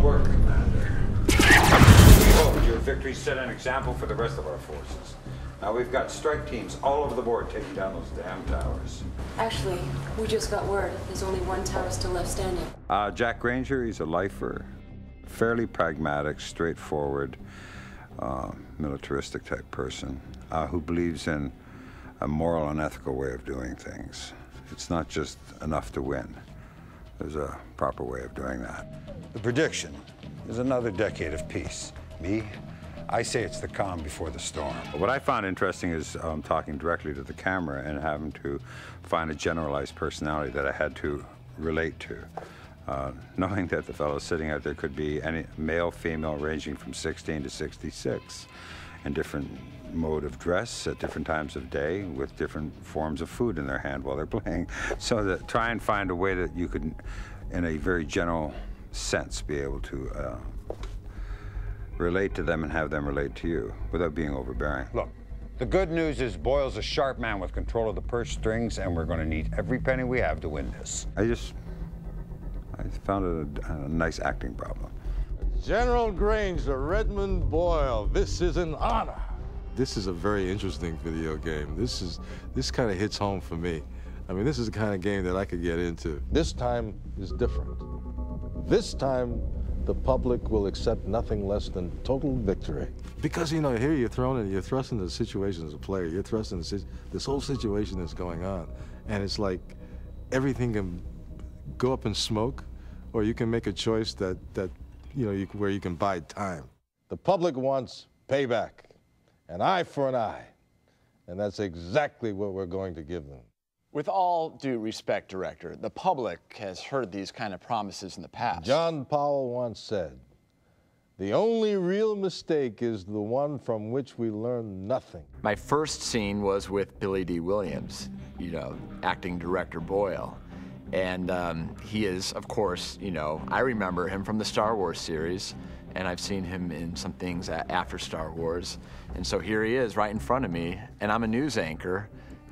work, Commander. We hope your victory set an example for the rest of our forces. Now we've got strike teams all over the board taking down those damn towers. Actually, we just got word. There's only one tower still left standing. Jack Granger, he's a lifer. Fairly pragmatic, straightforward, militaristic type person who believes in a moral and ethical way of doing things. It's not just enough to win. There's a proper way of doing that. The prediction is another decade of peace. Me, I say it's the calm before the storm. What I found interesting is talking directly to the camera and having to find a generalized personality that I had to relate to. Knowing that the fellow sitting out there could be any male, female, ranging from 16 to 66, in different mode of dress at different times of day with different forms of food in their hand while they're playing. So that try and find a way that you could, in a very general sense, be able to relate to them and have them relate to you without being overbearing. Look, the good news is Boyle's a sharp man with control of the purse strings, and we're going to need every penny we have to win this. I found it a nice acting problem. General Granger, Redmond Boyle, this is an honor. This is a very interesting video game. This kind of hits home for me. I mean, this is the kind of game that I could get into. This time is different. This time, the public will accept nothing less than total victory. Because, you know, here you're thrust into the situation as a player. You're thrust into this whole situation that's going on. And it's like everything can go up in smoke, or you can make a choice that you know, where you can buy time. The public wants payback, an eye for an eye. And that's exactly what we're going to give them. With all due respect, Director, the public has heard these kind of promises in the past. John Powell once said, "The only real mistake is the one from which we learn nothing." My first scene was with Billy D. Williams, you know, acting Director Boyle. And he is, of course, you know, I remember him from the Star Wars series, and I've seen him in some things after Star Wars. And so here he is right in front of me, and I'm a news anchor.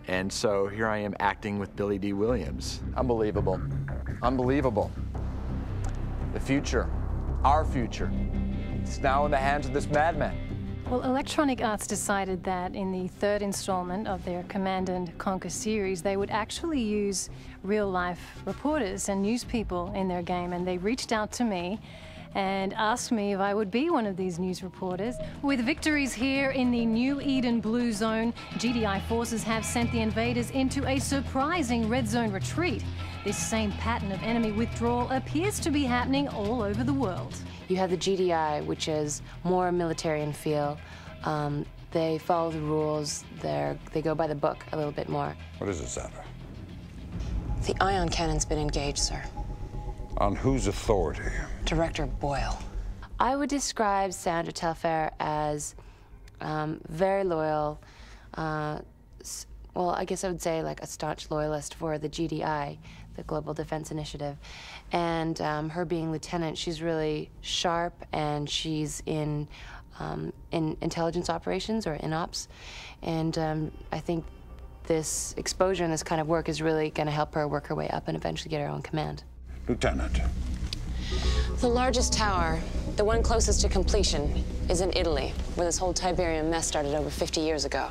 And so here I am acting with Billy D. Williams. Unbelievable. Unbelievable. The future, our future, it's now in the hands of this madman. Well, Electronic Arts decided that in the third installment of their Command&Conquer series, they would actually use real-life reporters and news people in their game, and they reached out to me and asked me if I would be one of these news reporters. With victories here in the New Eden Blue Zone, GDI forces have sent the invaders into a surprising red zone retreat. This same pattern of enemy withdrawal appears to be happening all over the world. You have the GDI, which is more military in feel. They follow the rules. They go by the book a little bit more. What is it, Sandra? The ion cannon's been engaged, sir. On whose authority? Director Boyle. I would describe Sandra Telfair as very loyal. Well, I guess I would say like a staunch loyalist for the GDI, the Global Defense Initiative. And her being lieutenant, she's really sharp, and she's in intelligence operations, or INOPS. And I think this exposure and this kind of work is really going to help her work her way up and eventually get her own command. Lieutenant. The largest tower, the one closest to completion, is in Italy, where this whole Tiberium mess started over 50 years ago.